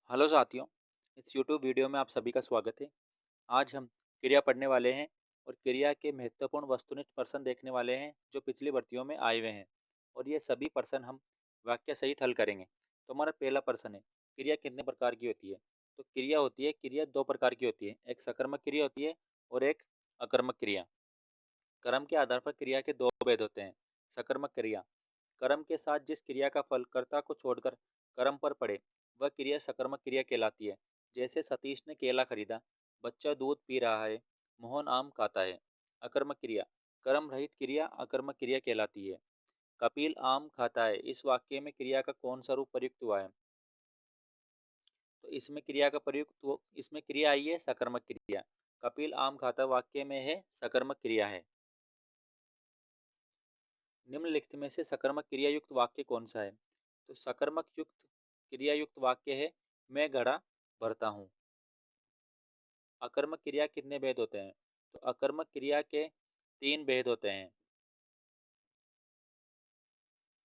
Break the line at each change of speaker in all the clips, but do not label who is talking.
Hello साथियों, इस YouTube video में आप सभी का स्वागत है। आज हम क्रिया पढ़ने वाले हैं और क्रिया के महत्वपूर्ण वस्तुनिष्ठ प्रश्न देखने वाले हैं जो पिछली भर्तियों में आए हुए हैं। और ये सभी प्रश्न हम वाक्य सहित हल करेंगे। तो हमारा पहला प्रश्न है, क्रिया कितने प्रकार की होती है? तो क्रिया दो प्रकार की होती है, एक सकर्मक क्रिया होती है और एक अकर्मक क्रिया। कर्म के आधार पर क्रिया के दो भेद होते हैं। सकर्मक क्रिया, कर्म के साथ जिस क्रिया का फल कर्ता को छोड़कर कर्म पर पड़े वह क्रिया सकर्मक क्रिया कहलाती है। जैसे सतीश ने केला खरीदा, बच्चा दूध पी रहा है, मोहन आम खाता है। अकर्मक क्रिया, कर्म रहित क्रिया अकर्मक क्रिया कहलाती है। कपिल आम खाता है, इस वाक्य में क्रिया का कौन सा रूप प्रयुक्त हुआ है? तो इसमें क्रिया का प्रयुक्त इसमें क्रिया आई है सकर्मक क्रिया। कपिल आम खाता वाक्य में है सकर्मक क्रिया है। निम्नलिखित में से सकर्मक क्रिया युक्त वाक्य कौन सा है? तो सकर्मक युक्त क्रिया युक्त वाक्य है, मैं घड़ा भरता हूँ। अकर्मक क्रिया कितने भेद होते हैं? तो अकर्मक क्रिया के तीन भेद होते हैं।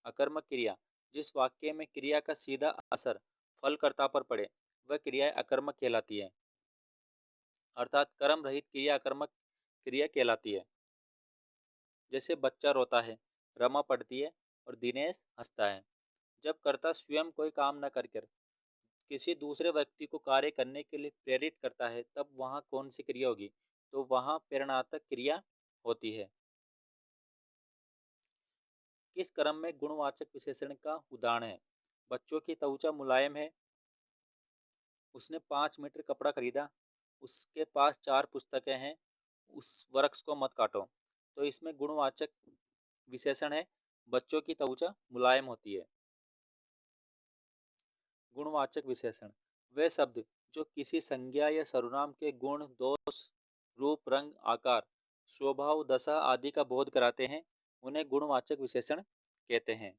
अकर्मक क्रिया, जिस वाक्य में क्रिया का सीधा असर फलकर्ता पर पड़े वह क्रिया अकर्मक कहलाती है। अर्थात कर्म रहित क्रिया अकर्मक क्रिया कहलाती है। जैसे बच्चा रोता है, रमा पढ़ती है और दिनेश हंसता है। जब कर्ता स्वयं कोई काम न करके किसी दूसरे व्यक्ति को कार्य करने के लिए प्रेरित करता है तब वहाँ कौन सी क्रिया होगी? तो वहाँ प्रेरणात्मक क्रिया होती है। किस क्रम में गुणवाचक विशेषण का उदाहरण है? बच्चों की त्वचा मुलायम है, उसने 5 मीटर कपड़ा खरीदा, उसके पास 4 पुस्तकें हैं, उस वृक्ष को मत काटो। तो इसमें गुणवाचक विशेषण है, बच्चों की त्वचा मुलायम होती है। गुणवाचक विशेषण, वे शब्द जो किसी संज्ञा या सर्वनाम के गुण, दोष, रूप, रंग, आकार, स्वभाव, दशा आदि का बोध कराते हैं, उन्हें गुणवाचक विशेषण कहते हैं।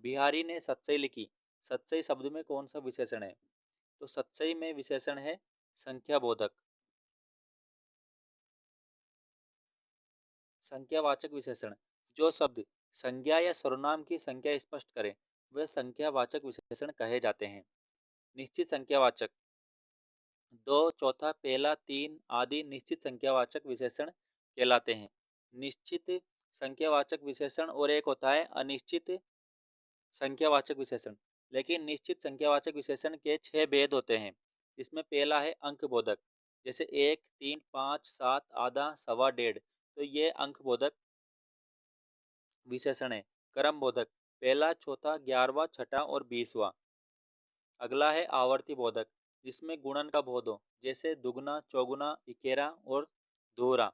बिहारी ने सच्चाई लिखी, सच्चाई शब्द में कौन सा विशेषण है? तो सच्चाई में विशेषण है संख्याबोधक। संख्यावाचक विशेषण, जो शब्द संज्ञा या सर्वनाम की संख्या स्पष्ट करे वे संख्यावाचक विशेषण कहे जाते हैं। निश्चित संख्यावाचक, दो, चौथा, पहला, तीन आदि निश्चित संख्यावाचक विशेषण कहलाते हैं। निश्चित संख्यावाचक विशेषण और एक होता है अनिश्चित संख्यावाचक विशेषण। लेकिन निश्चित संख्यावाचक विशेषण के 6 भेद होते हैं। इसमें पहला है अंकबोधक, जैसे 1, 3, 5, 7, आधा, सवा, डेढ़। तो ये अंकबोधक विशेषण है। क्रम बोधक, पहला, चौथा, 11वां, छठा और 20वां। अगला है आवर्ती बोधक, जिसमें गुणन का बोध हो, जैसे दुगुना, चौगुना, इकेरा और दोहरा।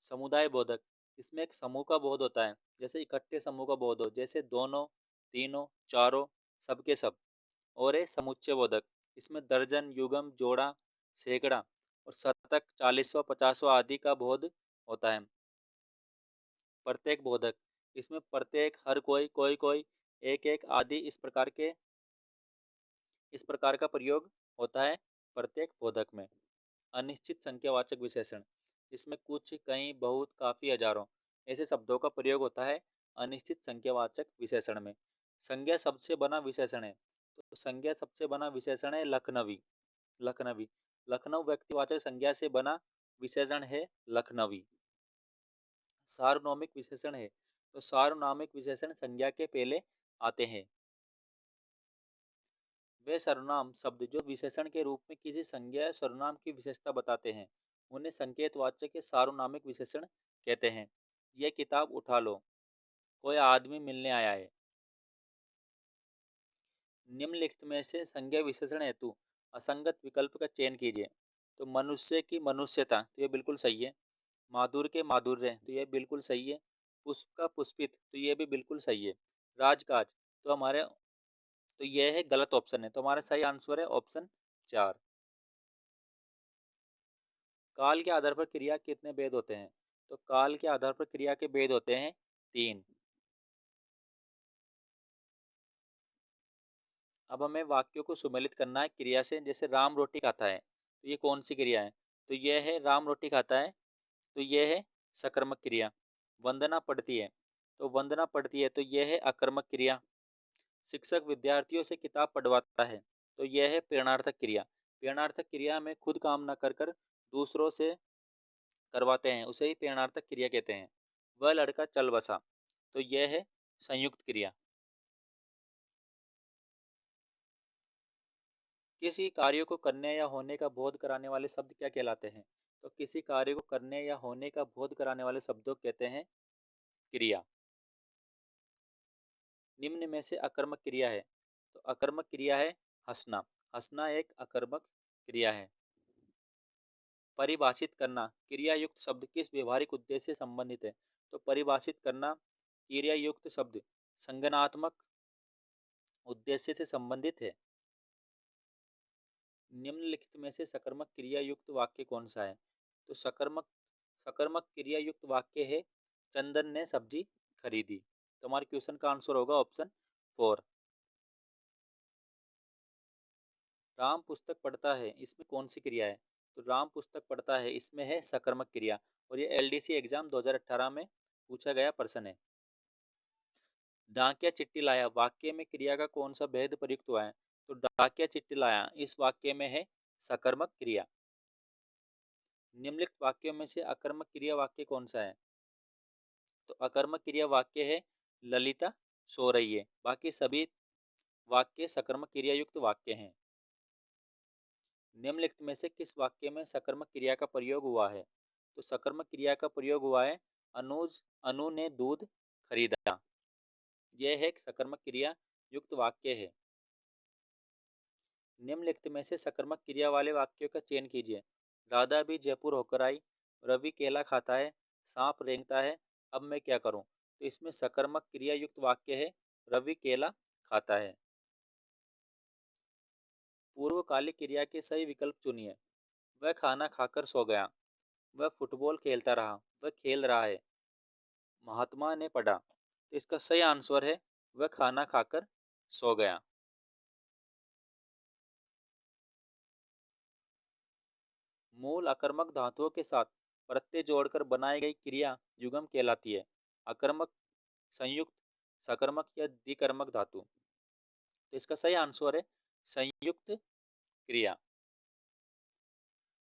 समुदाय बोधक, इसमें एक समूह का बोध होता है, जैसे इकट्ठे समूह का बोध हो, जैसे दोनों, तीनों, चारों, सबके सब। और है समुच्चय बोधक, इसमें दर्जन, युगम, जोड़ा, सैकड़ा और शतक, चालीसवां, पचासवां आदि का बोध होता है। प्रत्येक बोधक, इसमें प्रत्येक, हर कोई, कोई कोई, एक एक आदि इस प्रकार का प्रयोग होता है प्रत्येक बोधक में। अनिश्चित संख्यावाचक विशेषण, इसमें कुछ, कई, बहुत, काफी, हजारों ऐसे शब्दों का प्रयोग होता है अनिश्चित संख्यावाचक विशेषण में। संज्ञा सबसे बना विशेषण है, तो संज्ञा सबसे बना विशेषण है लखनवी। लखनवी, लखनऊ व्यक्तिवाचक संज्ञा से बना विशेषण है लखनवी। सार्वनामिक विशेषण है, तो सार्वनामिक विशेषण संज्ञा के पहले आते हैं। वे सर्वनाम शब्द जो विशेषण के रूप में किसी संज्ञा या सर्वनाम की विशेषता बताते हैं उन्हें संकेतवाचक के सार्वनामिक विशेषण कहते हैं। ये किताब उठा लो, कोई आदमी मिलने आया है। निम्नलिखित में से संज्ञा विशेषण हेतु असंगत विकल्प का चयन कीजिए। तो मनुष्य की मनुष्यता, तो ये बिल्कुल सही है। माधुर्य के माधुर्य, तो ये बिल्कुल सही है। पुष्प का पुष्पित, तो ये भी बिल्कुल सही है। राजकाज, तो हमारे तो यह है गलत ऑप्शन है, तो हमारा सही आंसर है ऑप्शन 4। काल के आधार पर क्रिया कितने भेद होते हैं? तो काल के आधार पर क्रिया के भेद होते हैं 3। अब हमें वाक्यों को सुमेलित करना है क्रिया से। जैसे राम रोटी खाता है, तो ये कौन सी क्रिया है? तो यह है राम रोटी खाता है, तो यह है सकर्मक क्रिया। वंदना पढ़ती है, तो वंदना पढ़ती है, तो यह है अकर्मक क्रिया। शिक्षक विद्यार्थियों से किताब पढ़वाता है, तो यह है प्रेरणार्थक क्रिया। प्रेरणार्थक क्रिया में खुद काम न कर कर दूसरों से करवाते हैं, उसे ही प्रेरणार्थक क्रिया कहते हैं। वह लड़का चल बसा, तो यह है संयुक्त क्रिया। किसी कार्य को करने या होने का बोध कराने वाले शब्द क्या कहलाते हैं? तो किसी कार्य को करने या होने का बोध कराने वाले शब्दों को कहते हैं क्रिया। निम्न में से अकर्मक क्रिया है, तो अकर्मक क्रिया है हंसना। हंसना एक अकर्मक क्रिया है। परिभाषित करना, क्रिया युक्त शब्द किस व्यवहारिक उद्देश्य से संबंधित है? तो परिभाषित करना क्रिया युक्त शब्द संज्ञानात्मक उद्देश्य से संबंधित है। निम्नलिखित में से सकर्मक क्रिया युक्त वाक्य कौन सा है? तो सकर्मक सकर्मक क्रिया युक्त वाक्य है चंदन ने सब्जी खरीदी। तो हमारे क्वेश्चन का आंसर होगा ऑप्शन 4। राम पुस्तक पढ़ता है, इसमें कौन सी क्रिया है? तो राम पुस्तक पढ़ता है, इसमें है सकर्मक क्रिया। और ये एलडीसी एग्जाम 2018 में पूछा गया प्रश्न है। डाकिया चिट्ठी लाया, वाक्य में क्रिया का कौन सा भेद प्रयुक्त हुआ है? तो डाकिया चिट्ठी लाया इस वाक्य में है सकर्मक क्रिया। निम्नलिखित वाक्यों में से अकर्मक क्रिया वाक्य कौन सा है? तो अकर्मक क्रिया वाक्य है ललिता सो रही है। बाकी सभी वाक्य सकर्मक क्रिया युक्त वाक्य हैं। निम्नलिखित में से किस वाक्य में सकर्मक क्रिया का प्रयोग हुआ है? तो सकर्मक क्रिया का प्रयोग हुआ है अनु ने दूध खरीदा। यह एक सकर्मक क्रिया युक्त वाक्य है। निम्नलिखित में से सकर्मक क्रिया वाले वाक्यों का चयन कीजिए। राधा भी जयपुर होकर आई, रवि केला खाता है, सांप रेंगता है, अब मैं क्या करूं? तो इसमें सकर्मक क्रिया युक्त वाक्य है रवि केला खाता है। पूर्वकालिक क्रिया के सही विकल्प चुनिए। वह खाना खाकर सो गया, वह फुटबॉल खेलता रहा, वह खेल रहा है, महात्मा ने पढ़ा। तो इसका सही आंसर है वह खाना खाकर सो गया। मूल अकर्मक धातुओं के साथ प्रत्यय जोड़कर बनाई गई क्रिया युगम कहलाती है। अकर्मक, संयुक्त, सकर्मक या द्विकर्मक धातु। तो इसका सही आंसर है संयुक्त क्रिया।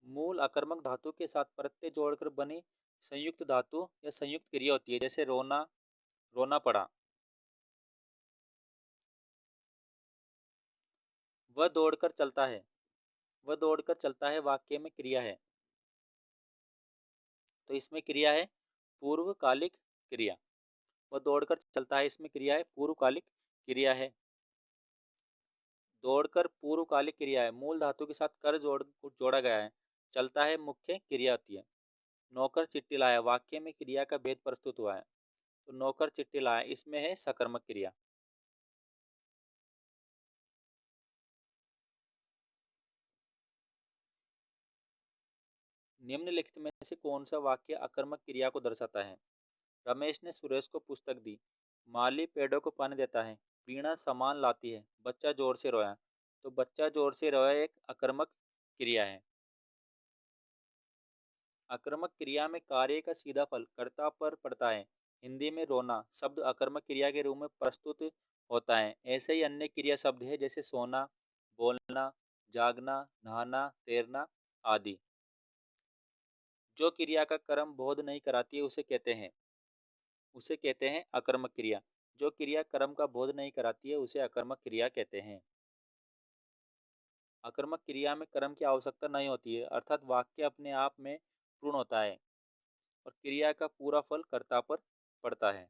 मूल अकर्मक धातु के साथ प्रत्यय जोड़कर बनी संयुक्त धातु या संयुक्त क्रिया होती है, जैसे रोना, रोना पड़ा। वह दौड़कर चलता है, वह दौड़कर चलता है वाक्य में क्रिया है। तो इसमें क्रिया है पूर्वकालिक क्रिया। वह दौड़कर चलता है, इसमें क्रिया है पूर्वकालिक क्रिया है। दौड़कर पूर्वकालिक क्रिया है, मूल धातु के साथ कर जोड़ा गया है। चलता है मुख्य क्रिया होती है। नौकर चिट्ठी लाया, वाक्य में क्रिया का भेद प्रस्तुत हुआ है। तो नौकर चिट्ठी लाया इसमें है सकर्मक क्रिया। निम्नलिखित में से कौन सा वाक्य अकर्मक क्रिया को दर्शाता है? रमेश ने सुरेश को पुस्तक दी, माली पेड़ों को पानी देता है, वीणा सामान लाती है, बच्चा जोर से रोया। तो बच्चा जोर से रोया एक अकर्मक क्रिया है। अकर्मक क्रिया में कार्य का सीधा फल कर्ता पर पड़ता है। हिंदी में रोना शब्द अकर्मक क्रिया के रूप में प्रस्तुत होता है। ऐसे ही अन्य क्रिया शब्द है जैसे सोना, बोलना, जागना, नहाना, तैरना आदि। जो क्रिया का कर्म बोध नहीं कराती है उसे कहते हैं अकर्मक क्रिया। जो क्रिया कर्म का बोध नहीं कराती है उसे अकर्मक क्रिया कहते हैं। अकर्मक क्रिया में कर्म की आवश्यकता नहीं होती है, अर्थात वाक्य अपने आप में पूर्ण होता है और क्रिया का पूरा फल कर्ता पर पड़ता है।